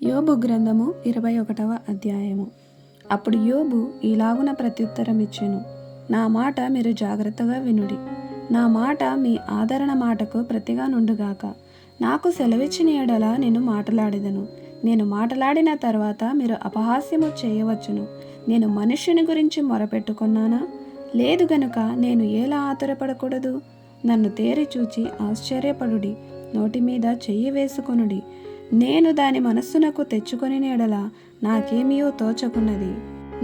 యోబు గ్రంథము 21వ అధ్యాయము. అప్పుడు యోబు ఈలాగున ప్రత్యుత్తరం ఇచ్చెను. నా మాట మీరు జాగ్రత్తగా వినుడి. నా మాట మీ ఆదరణ మాటకు ప్రతిగా నుండుగాక. నాకు సెలవిచ్చిన ఎడల నేను మాటలాడెదను. నేను మాటలాడిన తర్వాత మీరు అపహాస్యము చేయవచ్చును. నేను మనుష్యుని గురించి మొరపెట్టుకున్నానా? లేదు గనుక నేను ఎలా ఆతురపడకూడదు? నన్ను తేరి చూచి ఆశ్చర్యపడుడి. నోటి మీద చెయ్యి వేసుకొనుడి. నేను దాని మనస్సునకు తెచ్చుకొని ఎడల నాకేమియో తోచకున్నది.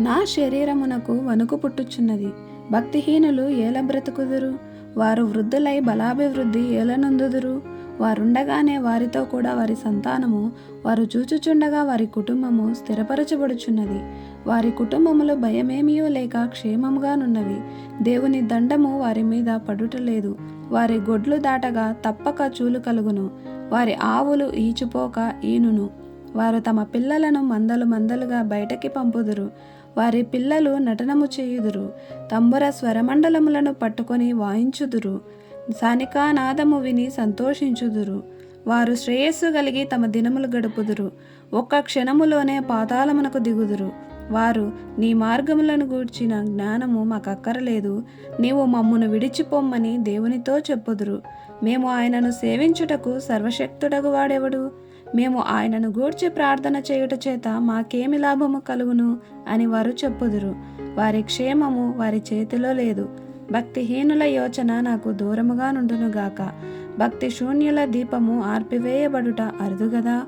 నా శరీరమునకు వణుకు పుట్టుచున్నది. భక్తిహీనులు ఏల బ్రతుకుదురు? వారు వృద్ధులై బలాభివృద్ధి ఏలనందుదురు? వారుండగానే వారితో కూడా వారి సంతానము, వారు చూచుచుండగా వారి కుటుంబము స్థిరపరచబడుచున్నది. వారి కుటుంబములు భయమేమియో లేక క్షేమముగానున్నవి. దేవుని దండము వారి మీద పడుటలేదు. వారి గొడ్లు దాటగా తప్పక చూలు కలుగును. వారి ఆవులు ఈచుపోక ఈనును. వారు తమ పిల్లలను మందలు మందలుగా బయటకి పంపుదురు. వారి పిల్లలు నటనము చేయుదురు. తంబుర స్వరమండలములను పట్టుకొని వాయించుదురు. సానికానాదము విని సంతోషించుదురు. వారు శ్రేయస్సు కలిగి తమ దినములు గడుపుదురు. ఒక్క క్షణములోనే పాతాళమునకు దిగుదురు. వారు నీ మార్గములను గూర్చిన జ్ఞానము మాకక్కరలేదు, నీవు మమ్మును విడిచిపోమ్మని దేవునితో చెప్పుదురు. మేము ఆయనను సేవించుటకు సర్వశక్తుడగు వాడెవడు? మేము ఆయనను గూర్చి ప్రార్థన చేయుట చేత మాకేమి లాభము కలుగును అని వారు చెప్పుదురు. వారి క్షేమము వారి చేతిలో లేదు. భక్తిహీనుల యోచన నాకు దూరముగా నుండునుగాక. భక్తి శూన్యుల దీపము ఆర్పివేయబడుట అరుదు గదా.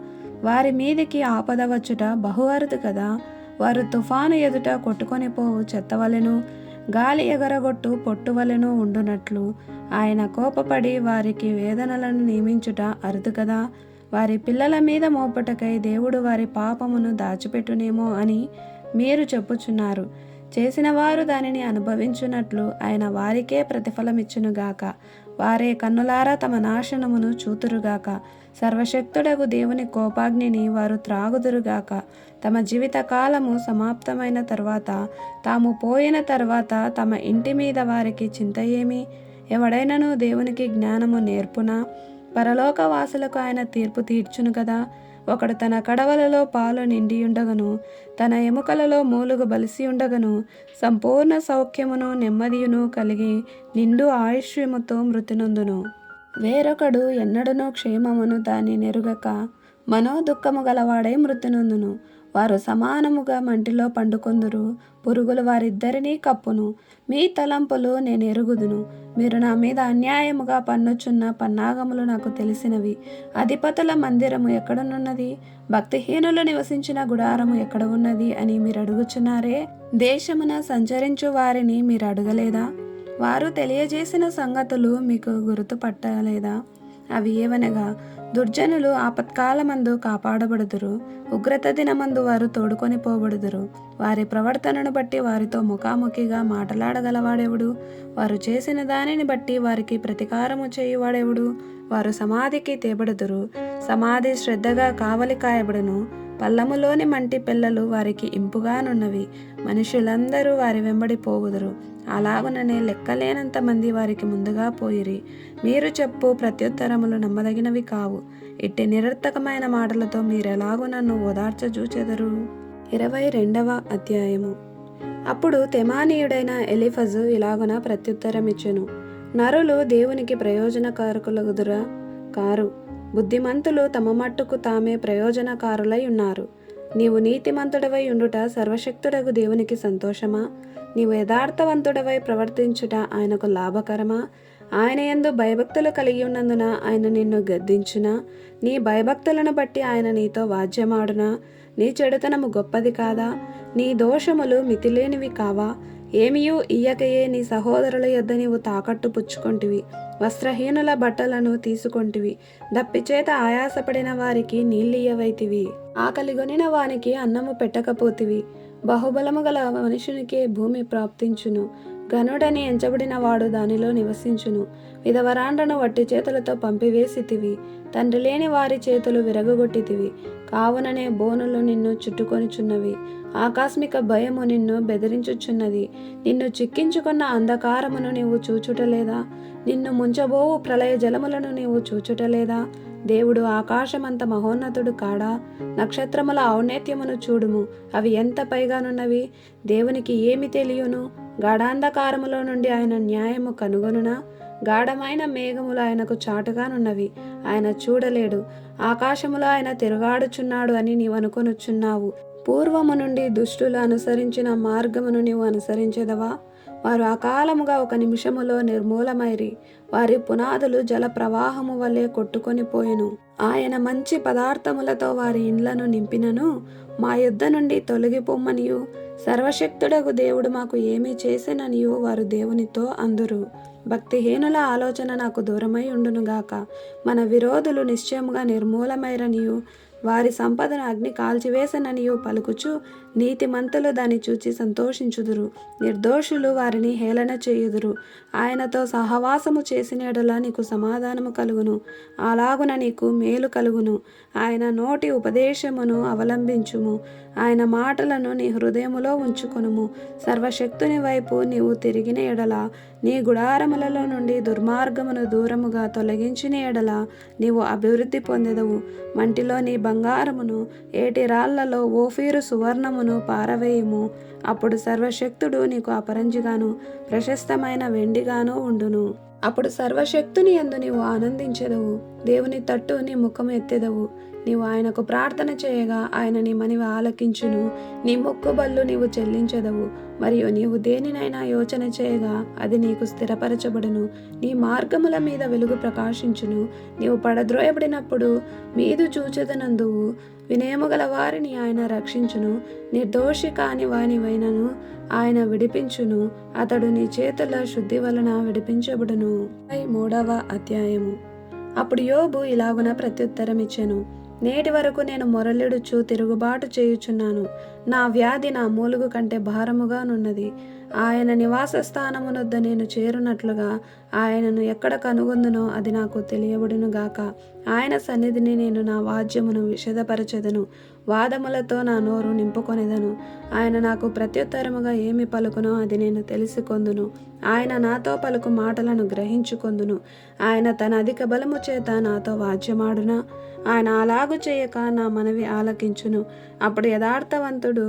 వారి మీదికి ఆపద వచ్చుట బహు అరుదు కదా. వారు తుఫాను ఎదుట కొట్టుకొని పోవు చెత్తవలెను, గాలి ఎగరగొట్టు పొట్టువలెను ఉండునట్లు ఆయన కోపపడి వారికి వేదనలను నియమించుట అరుదు కదా. వారి పిల్లల మీద మోపటకై దేవుడు వారి పాపమును దాచిపెట్టునేమో అని మీరు చెప్పుచున్నారు. చేసిన వారు దానిని అనుభవించున్నట్లు ఆయన వారికే ప్రతిఫలమిచ్చునుగాక. వారే కన్నులారా తమ నాశనమును చూతురుగాక. సర్వశక్తుడగు దేవుని కోపాగ్నిని వారు త్రాగుదురుగాక. తమ జీవిత కాలము సమాప్తమైన తర్వాత, తాము పోయిన తర్వాత తమ ఇంటి మీద వారికి చింత ఏమి? ఎవడైనను దేవునికి జ్ఞానము నేర్పునా? పరలోకవాసులకు ఆయన తీర్పు తీర్చును కదా. ఒకడు తన కడవలలో పాలు నిండియుండగను, తన ఎముకలలో మూలుగు బలిసి ఉండగను, సంపూర్ణ సౌఖ్యమును నెమ్మదియును కలిగి నిండు ఆయుష్యముతో మృతినొందును. వేరొకడు ఎన్నడనూ క్షేమమును దాని నెరుగక మనోదుఃఖము గలవాడై మృతినొందును. వారు సమానముగా మంటిలో పండుకొందురు. పురుగులు వారిద్దరినీ కప్పును. మీ తలంపులు నేను ఎరుగుదును. మీరు నా మీద అన్యాయముగా పన్నుచున్న పన్నాగములు నాకు తెలిసినవి. అధిపతుల మందిరము ఎక్కడనున్నది? భక్తిహీనులు నివసించిన గుడారము ఎక్కడ ఉన్నది అని మీరు అడుగుచున్నారే. దేశమున సంచరించు వారిని మీరు అడగలేదా? వారు తెలియజేసిన సంగతులు మీకు గుర్తుపట్టలేదా? అవి ఏవనగా, దుర్జనులు ఆపత్కాలమందు కాపాడబడుదురు. ఉగ్రత దినమందు వారు తోడుకొని పోబడుదురు. వారి ప్రవర్తనను బట్టి వారితో ముఖాముఖిగా మాట్లాడగలవాడెవడు? వారు చేసిన దానిని బట్టి వారికి ప్రతీకారము చేయువాడెవడు? వారు సమాధికి తేబడుదురు. సమాధి శ్రద్ధగా కావలి కాయబడును. పల్లములోని మంటి పిల్లలు వారికి ఇంపుగానున్నవి. మనుషులందరూ వారి వెంబడి పోవుదురు. అలాగుననే లెక్కలేనంత మంది వారికి ముందుగా పోయిరి. మీరు చెప్పు ప్రత్యుత్తరములు నమ్మదగినవి కావు. ఇట్టి నిరర్థకమైన మాటలతో మీరెలాగూ నన్ను ఓదార్చజూచెదరు. 22వ అధ్యాయము. అప్పుడు తెమానీయుడైన ఎలీఫజు ఇలాగున ప్రత్యుత్తరమిచ్చెను. నరులు దేవునికి ప్రయోజనకారకులగుదురా? కారు. బుద్ధిమంతులు తమ మట్టుకు తామే ప్రయోజనకారులై ఉన్నారు. నీవు నీతిమంతుడవై ఉండుట సర్వశక్తుడగు దేవునికి సంతోషమా? నీవు యథార్థవంతుడవై ప్రవర్తించుట ఆయనకు లాభకరమా? ఆయన యందు భయభక్తులు కలిగి ఉన్నందున ఆయన నిన్ను గద్దించునా? నీ భయభక్తులను బట్టి ఆయన నీతో వాద్యమాడునా? నీ చెడుతనము గొప్పది కాదా? నీ దోషములు మితిలేనివి కావా? ఏమియూ ఇయ్యకయే నీ సహోదరుల యొద్ద నీవు తాకట్టు పుచ్చుకొంటివి. వస్త్రహీనుల బట్టలను తీసుకొంటివి. దప్పిచేత ఆయాసపడిన వారికి నీళ్ళియ్యవైతివి. ఆకలిగొనిన వానికి అన్నము పెట్టకపోతివి. బహుబలము గల మనుషునికే భూమి ప్రాప్తించును. ఘనుడని ఎంచబడిన వాడు దానిలో నివసించును. విధవరాండ్రను వట్టి చేతులతో పంపివేసితివి. తండ్రి లేని వారి చేతులు విరగగొట్టితివి. కావుననే బోనులు నిన్ను చుట్టుకొనిచున్నవి. ఆకస్మిక భయము నిన్ను బెదిరించుచున్నది. నిన్ను చిక్కించుకున్న అంధకారమును నీవు చూచుటలేదా? నిన్ను ముంచబోవు ప్రళయ జలములను నీవు చూచుటలేదా? దేవుడు ఆకాశమంత మహోన్నతుడు కాడా? నక్షత్రముల ఔన్నత్యమును చూడుము, అవి ఎంత పైగానున్నవి. దేవునికి ఏమి తెలియను? గాఢాంధకారములో నుండి ఆయన న్యాయము కనుగొనునా? గాఢమైన మేఘములు ఆయనకు చాటుగానున్నవి, ఆయన చూడలేడు. ఆకాశములో ఆయన తిరుగాడుచున్నాడు అని నీవనుకొనుచున్నావు. పూర్వము నుండి దుష్టులు అనుసరించిన మార్గమును నీవు అనుసరించెదవా? వారు అకాలముగా ఒక నిమిషములో నిర్మూలమైరి. వారి పునాదులు జల ప్రవాహము వలె కొట్టుకొని పోయెను. ఆయన మంచి పదార్థములతో వారి ఇండ్లను నింపినను, మా యుద్ధ నుండి తొలగిపొమ్మనియు సర్వశక్తుడగు దేవుడు మాకు ఏమి చేసెననియు వారు దేవునితో అందురు. భక్తిహీనుల ఆలోచన నాకు దూరమై ఉండునుగాక. మన విరోధులు నిశ్చయముగా నిర్మూలమైరనియు వారి సంపదను అగ్ని కాల్చివేసననియు పలుకుచు నీతిమంతులు దాన్ని చూచి సంతోషించుదురు. నిర్దోషులు వారిని హేళన చేయుదురు. ఆయనతో సహవాసము చేసిన యెడల నీకు సమాధానము కలుగును, అలాగున నీకు మేలు కలుగును. ఆయన నోటి ఉపదేశమును అవలంబించుము, ఆయన మాటలను నీ హృదయములో ఉంచుకొనుము. సర్వశక్తుని వైపు నీవు తిరిగిన యెడల, నీ గుడారములలో నుండి దుర్మార్గమును దూరముగా తొలగించిన యెడల నీవు అభివృద్ధి పొందెదవు. మంటిలో నీ బంగారమును, ఏటి రాళ్లలో ఓఫీరు సువర్ణమును పారవేయుము. అప్పుడు సర్వశక్తుడు నీకు అపరంజిగాను ప్రశస్తమైన వెండిగాను ఉండును. అప్పుడు సర్వశక్తుని యందు నీవు ఆనందించెదవు, దేవుని తట్టు నీ ముఖము ఎత్తెదవు. నీవు ఆయనకు ప్రార్థన చేయగా ఆయన నీ మనవి ఆలకించును. నీ మొక్కుబళ్ళు నీవు చెల్లించెదవు, మరియు నీవు దేనినైనా యోచన చేయగా అది నీకు స్థిరపరచబడును. నీ మార్గముల మీద వెలుగు ప్రకాశించును. నీవు పడద్రోయబడినప్పుడు మీదు చూచెదనందువు. వినయము గల వారిని ఆయన రక్షించును. నిర్దోషి కాని వానివైనను ఆయన విడిపించును. అతడు నీ చేతుల శుద్ధి వలన విడిపించబడును. 3వ అధ్యాయము. అప్పుడు యోబు ఇలాగున ప్రత్యుత్తరం ఇచ్చెను. నేటి వరకు నేను మొరలిడుచు తిరుగుబాటు చేయుచున్నాను. నా వ్యాధి నా మూలుగు కంటే భారముగానున్నది. ఆయన నివాస స్థానమునొద్ద నేను చేరునట్లుగా ఆయనను ఎక్కడ కనుగొందునో అది నాకు తెలియబడును గాక. ఆయన సన్నిధిని నేను నా వాద్యమును విషదపరచెదను, వాదములతో నా నోరు నింపుకొనెదను. ఆయన నాకు ప్రత్యుత్తరముగా ఏమి పలుకునో అది నేను తెలుసుకొందును. ఆయన నాతో పలుకు మాటలను గ్రహించుకొందును. ఆయన తన అధిక బలము చేత నాతో వాద్యమాడునా? ఆయన అలాగు చేయక నా మనవి ఆలకించును. అప్పుడు యథార్థవంతుడు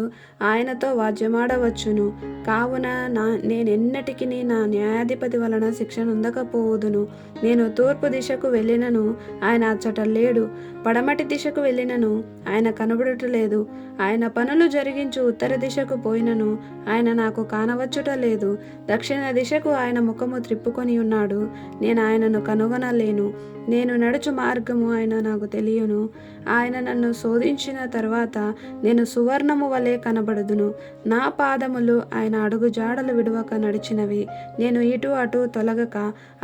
ఆయనతో వాద్యమాడవచ్చును. కావున నేనెన్నటికి నా న్యాయాధిపతి వలన శిక్ష నొందకపోదును. నేను తూర్పు దిశకు వెళ్ళినను ఆయన అచ్చట లేడు, పడమటి దిశకు వెళ్ళినను ఆయన కనబడుటలేదు. ఆయన పనులు జరిగించు ఉత్తర దిశకు పోయినను ఆయన నాకు కానవచ్చుట లేదు. దక్షిణ దిశకు ఆయన ముఖము త్రిప్పుకొని ఉన్నాడు, నేను ఆయనను కనుగొనలేను. నేను నడుచు మార్గము ఆయన నాకు తెలియను. ఆయన నన్ను శోధించిన తర్వాత నేను సువర్ణము వలె కనబడుదును. నా పాదములు ఆయన అడుగు జాడలు విడువక నడిచినవి. నేను ఇటు అటు తొలగక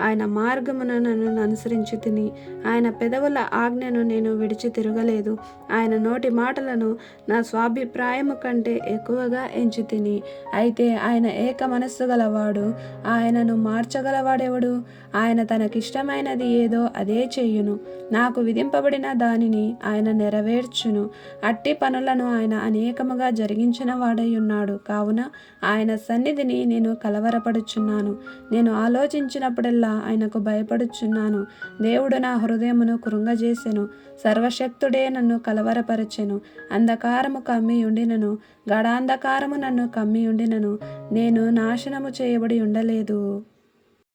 ఆయన మార్గమున నన్ను అనుసరించి తిని, ఆయన పెదవుల ఆజ్ఞను నేను విడిచి తిరగలేదు. ఆయన నోటి మాటలను నా స్వాభిప్రాయము కంటే ఎక్కువగా ఎంచి తిని. అయితే ఆయన ఏక మనస్సు గలవాడు, ఆయనను మార్చగలవాడెవడు? ఆయన తనకిష్టమైనది ఏదో అదే చెయ్యును. నాకు విధింపబడిన దానిని ఆయన నెరవేర్చును. అట్టి పనులను ఆయన అనేకముగా జరిగించిన వాడై ఉన్నాడు. కావున ఆయన సన్నిధిని నేను కలవరపడుచున్నాను. నేను ఆలోచించినప్పుడల్లా ఆయనకు భయపడుచున్నాను. దేవుడు నా హృదయమును కృంగజేసెను, సర్వశక్తుడే నన్ను కలవరపరచెను. అంధకారము కమ్మి ఉండినను, గాఢాంధకారము నన్ను కమ్మి ఉండినను నేను నాశనము చేయబడి ఉండలేదు.